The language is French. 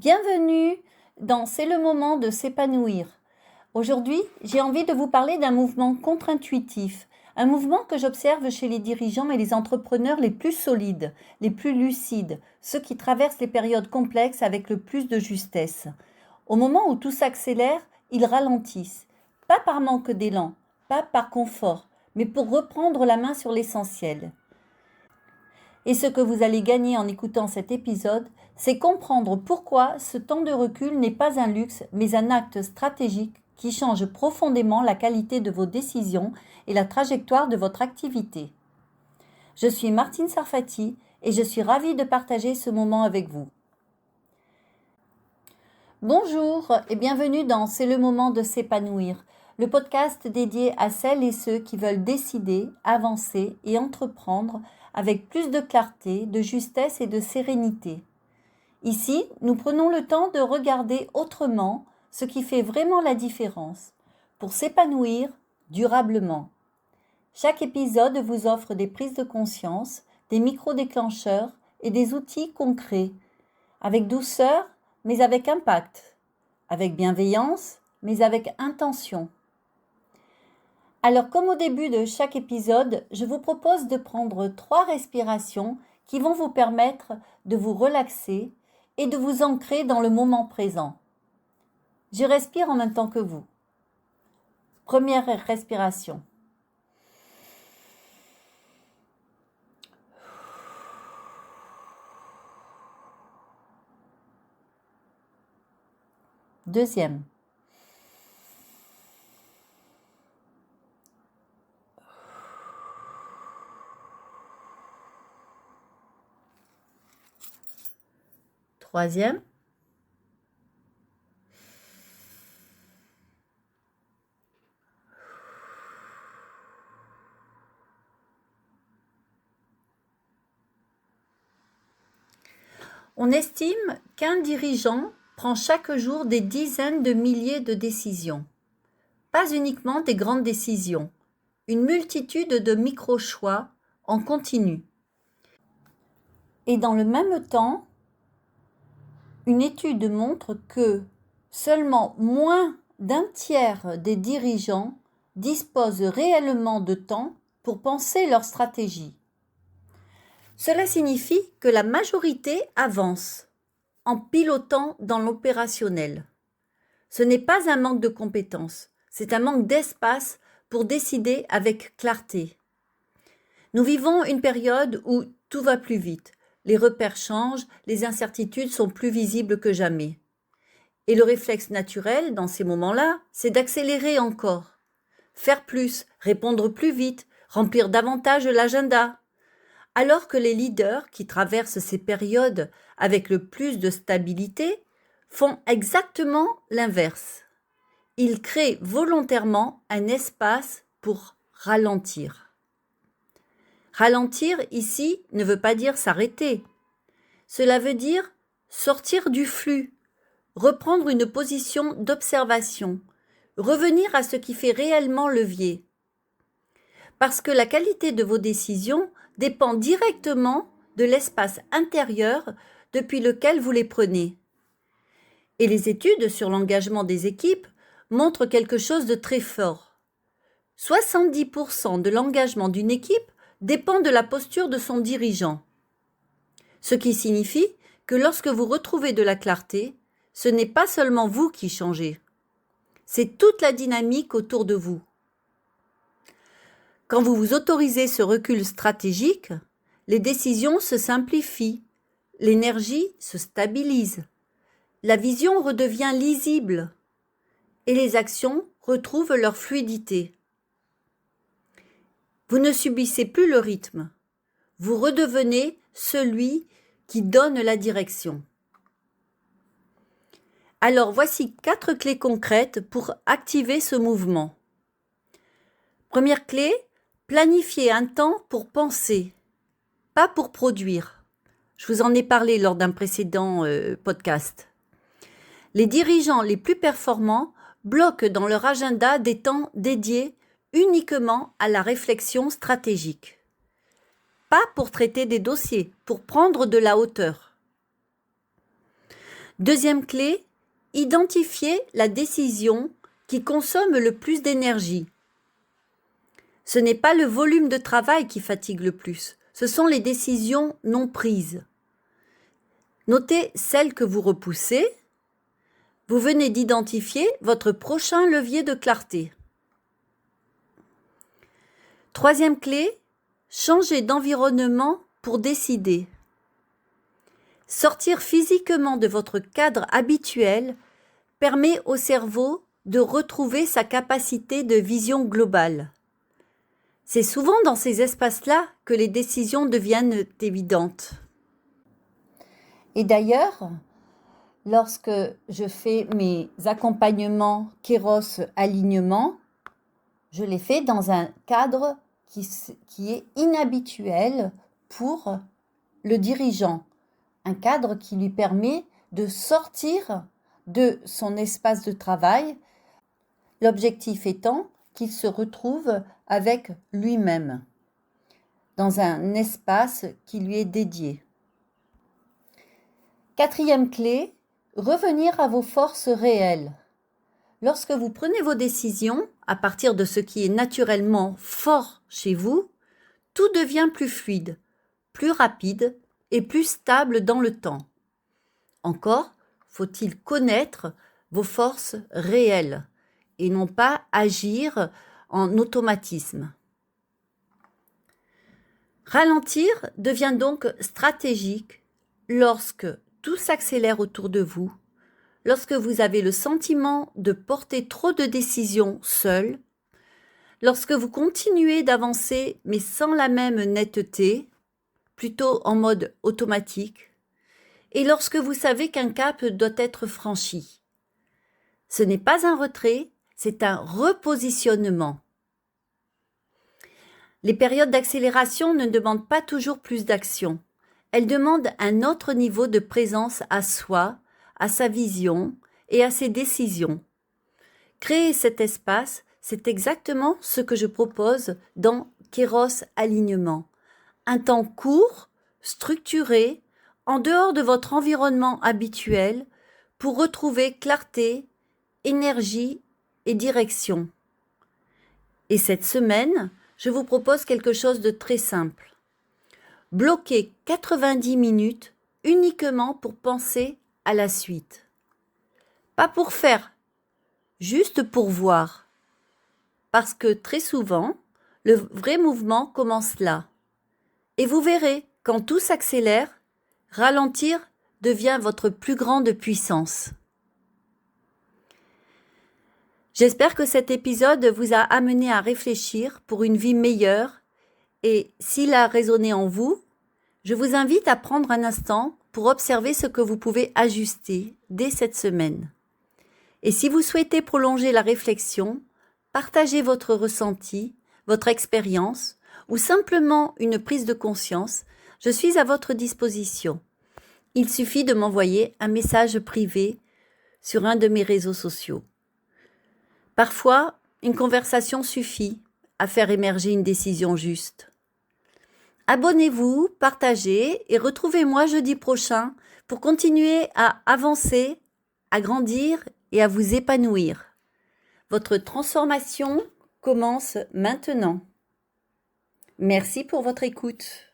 Bienvenue dans C'est le moment de s'épanouir. Aujourd'hui, j'ai envie de vous parler d'un mouvement contre-intuitif, un mouvement que j'observe chez les dirigeants et les entrepreneurs les plus solides, les plus lucides, ceux qui traversent les périodes complexes avec le plus de justesse. Au moment où tout s'accélère, ils ralentissent, pas par manque d'élan, pas par confort, mais pour reprendre la main sur l'essentiel. Et ce que vous allez gagner en écoutant cet épisode, c'est comprendre pourquoi ce temps de recul n'est pas un luxe, mais un acte stratégique qui change profondément la qualité de vos décisions et la trajectoire de votre activité. Je suis Martine Sarfati et je suis ravie de partager ce moment avec vous. Bonjour et bienvenue dans C'est le moment de s'épanouir, le podcast dédié à celles et ceux qui veulent décider, avancer et entreprendre avec plus de clarté, de justesse et de sérénité. Ici, nous prenons le temps de regarder autrement ce qui fait vraiment la différence pour s'épanouir durablement. Chaque épisode vous offre des prises de conscience, des micro-déclencheurs et des outils concrets, avec douceur mais avec impact, avec bienveillance mais avec intention. Alors, comme au début de chaque épisode, je vous propose de prendre 3 respirations qui vont vous permettre de vous relaxer et de vous ancrer dans le moment présent. Je respire en même temps que vous. Première respiration. Deuxième. Troisième. On estime qu'un dirigeant prend chaque jour des dizaines de milliers de décisions. Pas uniquement des grandes décisions, une multitude de micro-choix en continu. Et dans le même temps, une étude montre que seulement moins d'un tiers des dirigeants disposent réellement de temps pour penser leur stratégie. Cela signifie que la majorité avance en pilotant dans l'opérationnel. Ce n'est pas un manque de compétences, c'est un manque d'espace pour décider avec clarté. Nous vivons une période où tout va plus vite. Les repères changent, les incertitudes sont plus visibles que jamais. Et le réflexe naturel, dans ces moments-là, c'est d'accélérer encore. Faire plus, répondre plus vite, remplir davantage l'agenda. Alors que les leaders qui traversent ces périodes avec le plus de stabilité font exactement l'inverse. Ils créent volontairement un espace pour ralentir. Ralentir ici ne veut pas dire s'arrêter. Cela veut dire sortir du flux, reprendre une position d'observation, revenir à ce qui fait réellement levier. Parce que la qualité de vos décisions dépend directement de l'espace intérieur depuis lequel vous les prenez. Et les études sur l'engagement des équipes montrent quelque chose de très fort. 70% de l'engagement d'une équipe dépend de la posture de son dirigeant. Ce qui signifie que lorsque vous retrouvez de la clarté, ce n'est pas seulement vous qui changez, c'est toute la dynamique autour de vous. Quand vous vous autorisez ce recul stratégique, les décisions se simplifient, l'énergie se stabilise, la vision redevient lisible et les actions retrouvent leur fluidité. Vous ne subissez plus le rythme, vous redevenez celui qui donne la direction. Alors voici 4 clés concrètes pour activer ce mouvement. Première clé, planifier un temps pour penser, pas pour produire. Je vous en ai parlé lors d'un précédent podcast. Les dirigeants les plus performants bloquent dans leur agenda des temps dédiés uniquement à la réflexion stratégique. Pas pour traiter des dossiers, pour prendre de la hauteur. Deuxième clé, identifiez la décision qui consomme le plus d'énergie. Ce n'est pas le volume de travail qui fatigue le plus, ce sont les décisions non prises. Notez celles que vous repoussez. Vous venez d'identifier votre prochain levier de clarté. Troisième clé, changez d'environnement pour décider. Sortir physiquement de votre cadre habituel permet au cerveau de retrouver sa capacité de vision globale. C'est souvent dans ces espaces-là que les décisions deviennent évidentes. Et d'ailleurs, lorsque je fais mes accompagnements Kairos alignement, je les fais dans un cadre qui est inhabituel pour le dirigeant. Un cadre qui lui permet de sortir de son espace de travail, l'objectif étant qu'il se retrouve avec lui-même, dans un espace qui lui est dédié. Quatrième clé, revenir à vos forces réelles. Lorsque vous prenez vos décisions, à partir de ce qui est naturellement fort chez vous, tout devient plus fluide, plus rapide et plus stable dans le temps. Encore, faut-il connaître vos forces réelles et non pas agir en automatisme. Ralentir devient donc stratégique lorsque tout s'accélère autour de vous, lorsque vous avez le sentiment de porter trop de décisions seul, lorsque vous continuez d'avancer mais sans la même netteté, plutôt en mode automatique, et lorsque vous savez qu'un cap doit être franchi. Ce n'est pas un retrait, c'est un repositionnement. Les périodes d'accélération ne demandent pas toujours plus d'action. Elles demandent un autre niveau de présence à soi, à sa vision et à ses décisions. Créer cet espace, c'est exactement ce que je propose dans Kairos Alignement. Un temps court, structuré, en dehors de votre environnement habituel, pour retrouver clarté, énergie et direction. Et cette semaine, je vous propose quelque chose de très simple. Bloquez 90 minutes uniquement pour penser à la suite. Pas pour faire, juste pour voir. Parce que très souvent, le vrai mouvement commence là. Et vous verrez, quand tout s'accélère, ralentir devient votre plus grande puissance. J'espère que cet épisode vous a amené à réfléchir pour une vie meilleure et s'il a résonné en vous, je vous invite à prendre un instant pour observer ce que vous pouvez ajuster dès cette semaine. Et si vous souhaitez prolonger la réflexion, partagez votre ressenti, votre expérience ou simplement une prise de conscience, je suis à votre disposition. Il suffit de m'envoyer un message privé sur un de mes réseaux sociaux. Parfois, une conversation suffit à faire émerger une décision juste. Abonnez-vous, partagez et retrouvez-moi jeudi prochain pour continuer à avancer, à grandir et à vous épanouir. Votre transformation commence maintenant. Merci pour votre écoute.